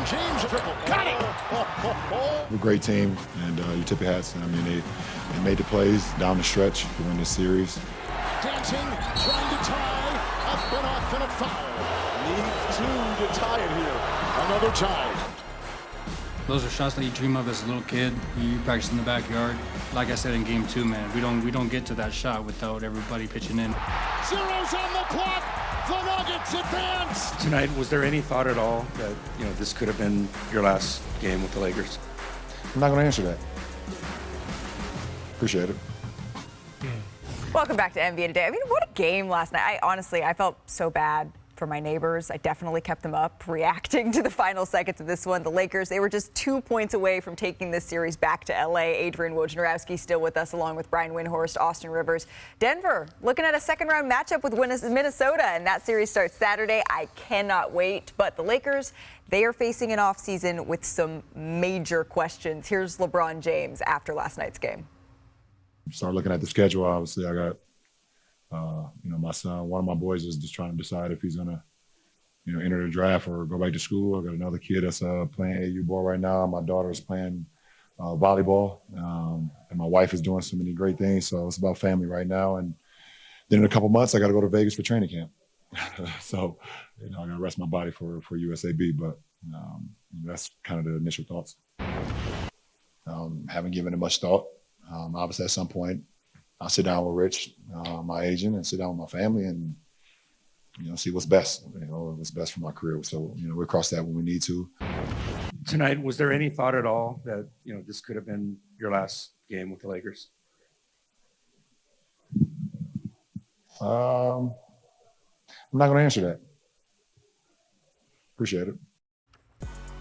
James triple. Got it! We're a great team, and you tip your hats. I mean, they made the plays down the stretch to win this series. Dancing, trying to tie, up and off and a foul. Need 2 to tie it here. Another tie. Those are shots that you dream of as a little kid. You practice in the backyard. Like I said in game 2, man, we don't get to that shot without everybody pitching in. Zero's on the clock. The Nuggets advance. Tonight, was there any thought at all that this could have been your last game with the Lakers? I'm not going to answer that. Appreciate it. Welcome back to NBA Today. I mean, what a game last night. I felt so bad for my neighbors. I definitely kept them up reacting to the final seconds of this one. The Lakers, they were just 2 points away from taking this series back to LA. Adrian Wojnarowski still with us, along with Brian Windhorst, Austin Rivers. Denver looking at a second-round matchup with Minnesota, and that series starts Saturday. I cannot wait. But the Lakers, they are facing an offseason with some major questions. Here's LeBron James after last night's game. Start looking at the schedule. Obviously, I got my son, one of my boys is just trying to decide if he's going to, enter the draft or go back to school. I got another kid that's playing AU ball right now. My daughter is playing volleyball. And my wife is doing so many great things. So it's about family right now. And then in a couple months, I got to go to Vegas for training camp. So, I got to rest my body for USAB. But that's kind of the initial thoughts. Haven't given it much thought. Obviously, at some point, I'll sit down with Rich, my agent, and sit down with my family and, see what's best, what's best for my career. So, we'll cross that when we need to. Tonight, was there any thought at all that, this could have been your last game with the Lakers? I'm not going to answer that. Appreciate it.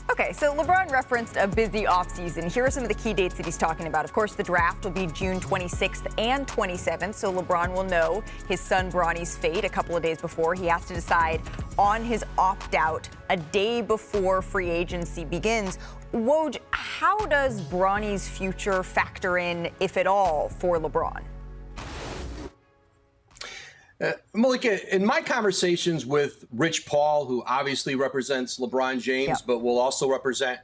Okay, so LeBron referenced a busy offseason. Here are some of the key dates that he's talking about. Of course, the draft will be June 26th and 27th, so LeBron will know his son Bronny's fate a couple of days before. He has to decide on his opt-out a day before free agency begins. Woj, how does Bronny's future factor in, if at all, for LeBron? Malika, in my conversations with Rich Paul, who obviously represents LeBron James, but will also represent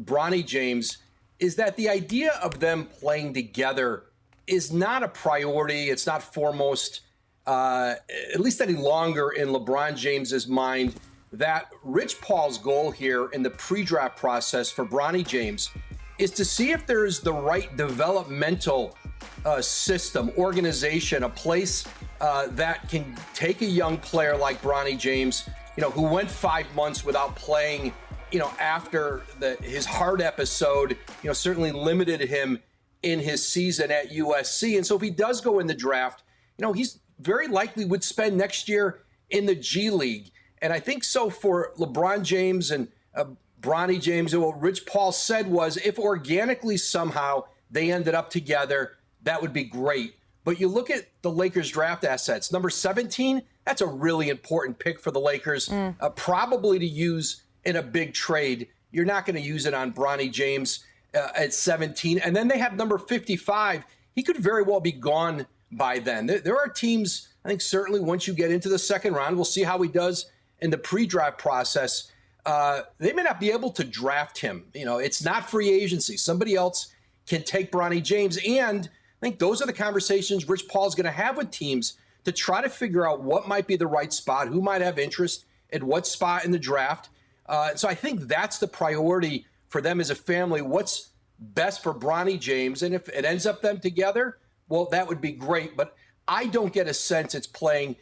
Bronny James, is that the idea of them playing together is not a priority. It's not foremost, at least any longer in LeBron James's mind. That Rich Paul's goal here in the pre-draft process for Bronny James is to see if there is the right developmental system, organization, a place that can take a young player like Bronny James, who went 5 months without playing, after his heart episode, certainly limited him in his season at USC. And so if he does go in the draft, he's very likely would spend next year in the G League. And I think so for LeBron James and Bronny James, and what Rich Paul said was if organically somehow they ended up together, that would be great. But you look at the Lakers draft assets, number 17, that's a really important pick for the Lakers, probably to use in a big trade. You're not going to use it on Bronny James at 17. And then they have number 55. He could very well be gone by then. There are teams, I think certainly once you get into the second round, we'll see how he does in the pre-draft process. They may not be able to draft him. It's not free agency. Somebody else can take Bronny James. And I think those are the conversations Rich Paul's going to have with teams to try to figure out what might be the right spot, who might have interest at what spot in the draft. So I think that's the priority for them as a family. What's best for Bronny James? And if it ends up them together, well, that would be great. But I don't get a sense it's playing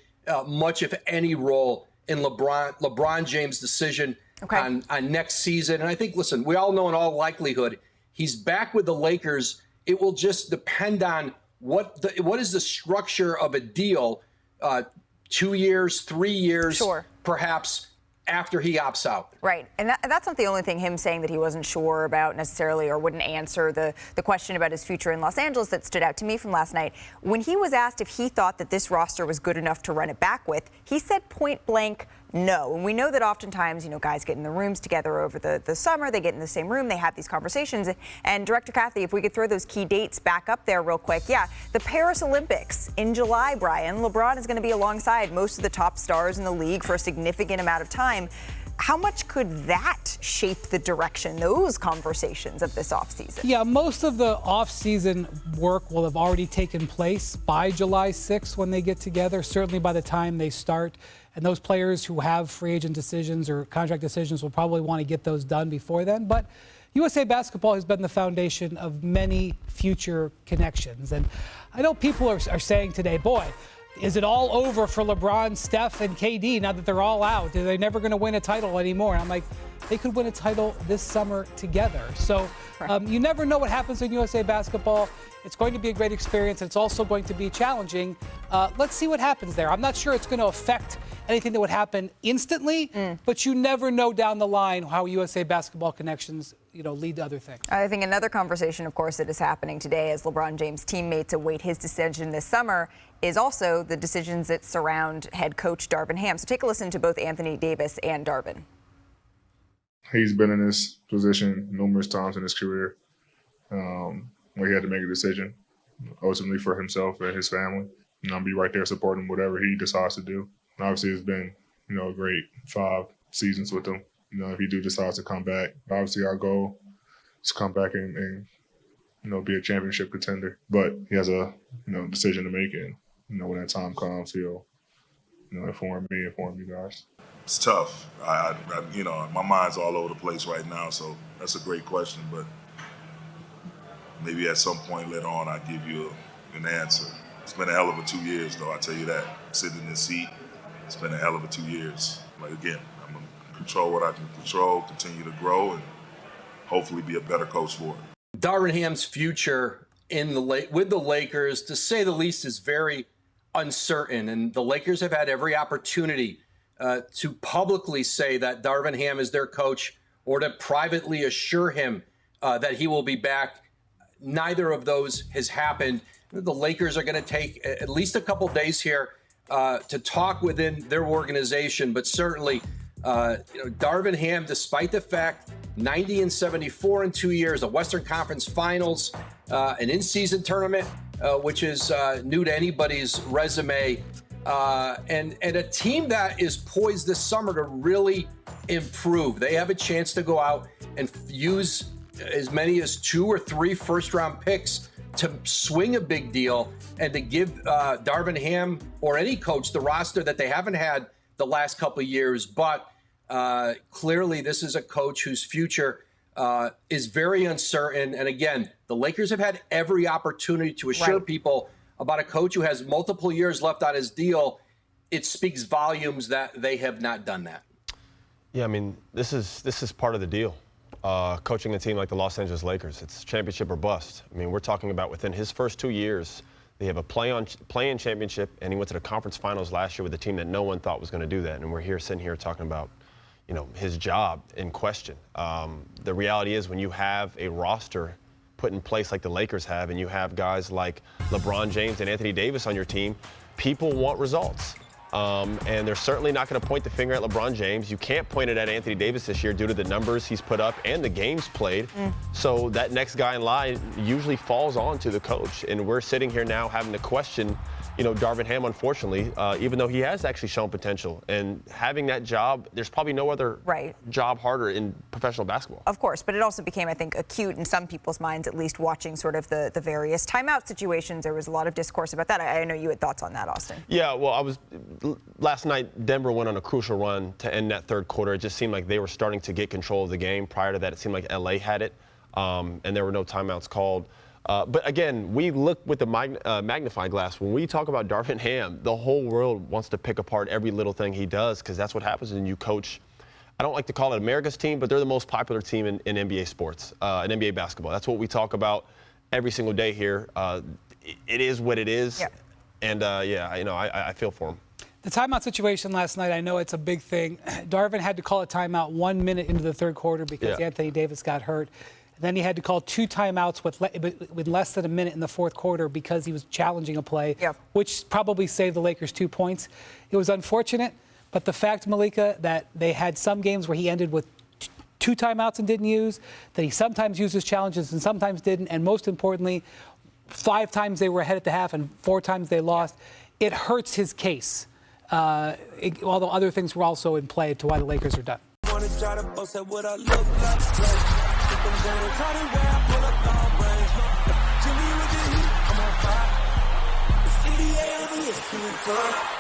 much, if any, role in LeBron James' decision on next season. And I think, listen, we all know in all likelihood he's back with the Lakers. It will just depend on what is the structure of a deal, 2 years, 3 years, perhaps, after he opts out. Right. And that's not the only thing, him saying that he wasn't sure about necessarily or wouldn't answer the question about his future in Los Angeles that stood out to me from last night. When he was asked if he thought that this roster was good enough to run it back with, he said point blank, no. And we know that oftentimes, guys get in the rooms together over the summer. They get in the same room. They have these conversations. And Director Kathy, if we could throw those key dates back up there real quick. Yeah, the Paris Olympics in July, Brian. LeBron is going to be alongside most of the top stars in the league for a significant amount of time. How much could that shape the direction, those conversations of this offseason? Yeah, most of the offseason work will have already taken place by July 6th when they get together, certainly by the time they start. And those players who have free agent decisions or contract decisions will probably want to get those done before then. But USA Basketball has been the foundation of many future connections. And I know people are saying today, boy, is it all over for LeBron, Steph, and KD now that they're all out? Are they never going to win a title anymore? And I'm like, they could win a title this summer together. So you never know what happens in USA Basketball. It's going to be a great experience. It's also going to be challenging. Let's see what happens there. I'm not sure it's going to affect anything that would happen instantly, but you never know down the line how USA Basketball connections lead to other things. I think another conversation, of course, that is happening today as LeBron James' teammates await his decision this summer is also the decisions that surround head coach Darvin Ham. So take a listen to both Anthony Davis and Darvin. He's been in this position numerous times in his career where he had to make a decision, ultimately for himself and his family. I'll be right there supporting him, whatever he decides to do. And obviously, it's been, a great 5 seasons with him. If he decides to come back, obviously our goal is to come back and be a championship contender. But he has a, decision to make, and when that time comes, he'll, inform me, inform you guys. It's tough. I my mind's all over the place right now, so that's a great question. But maybe at some point later on, I'll give you an answer. It's been a hell of a 2 years, though. I tell you that. Sitting in this seat, it's been a hell of a 2 years. Like again, I'm gonna control what I can control, continue to grow, and hopefully be a better coach for it. Darvin Ham's future with the Lakers, to say the least, is very uncertain, and the Lakers have had every opportunity to publicly say that Darvin Ham is their coach or to privately assure him that he will be back. Neither of those has happened. The Lakers are going to take at least a couple days here to talk within their organization, but certainly Darvin Ham, despite the fact 90-74 in 2 years, a Western Conference Finals, an in-season tournament, which is new to anybody's resume, and a team that is poised this summer to really improve. They have a chance to go out and use as many as 2 or 3 first-round picks to swing a big deal and to give Darvin Ham or any coach the roster that they haven't had the last couple of years. But clearly this is a coach whose future is very uncertain. And again, the Lakers have had every opportunity to assure people about a coach who has multiple years left on his deal. It speaks volumes that they have not done that. Yeah, I mean, this is part of the deal. Coaching a team like the Los Angeles Lakers, it's championship or bust. I mean, we're talking about within his first 2 years, they have a play-in championship, and he went to the conference finals last year with a team that no one thought was going to do that. And we're sitting here talking about, his job in question. The reality is when you have a roster put in place like the Lakers have, and you have guys like LeBron James and Anthony Davis on your team, people want results. And they're certainly not going to point the finger at LeBron James. You can't point it at Anthony Davis this year due to the numbers he's put up and the games played. So that next guy in line usually falls on to the coach. And we're sitting here now having to question, Darvin Ham, unfortunately, even though he has actually shown potential. And having that job, there's probably no other job harder in professional basketball. Of course, but it also became, I think, acute in some people's minds, at least watching sort of the various timeout situations. There was a lot of discourse about that. I know you had thoughts on that, Austin. Yeah, well, last night, Denver went on a crucial run to end that third quarter. It just seemed like they were starting to get control of the game. Prior to that, it seemed like LA had it, and there were no timeouts called. But again, we look with the magnifying glass. When we talk about Darvin Ham, the whole world wants to pick apart every little thing he does, because that's what happens when you coach. I don't like to call it America's team, but they're the most popular team in NBA sports, in NBA basketball. That's what we talk about every single day here. It is what it is. Yeah. And, I feel for him. The timeout situation last night, I know it's a big thing. Darvin had to call a timeout 1 minute into the third quarter because Anthony Davis got hurt. Then he had to call 2 timeouts with less than a minute in the fourth quarter because he was challenging a play, which probably saved the Lakers 2 points. It was unfortunate, but the fact, Malika, that they had some games where he ended with 2 timeouts and didn't use, that he sometimes uses challenges and sometimes didn't, and most importantly, 5 times they were ahead at the half and 4 times they lost, it hurts his case. Although other things were also in play to why the Lakers are done. wanna try to boast at what I look like. Keep them down, try to wear, I pull up all brains. Jimmy with the heat, I'm on fire. It's NBA, I'm a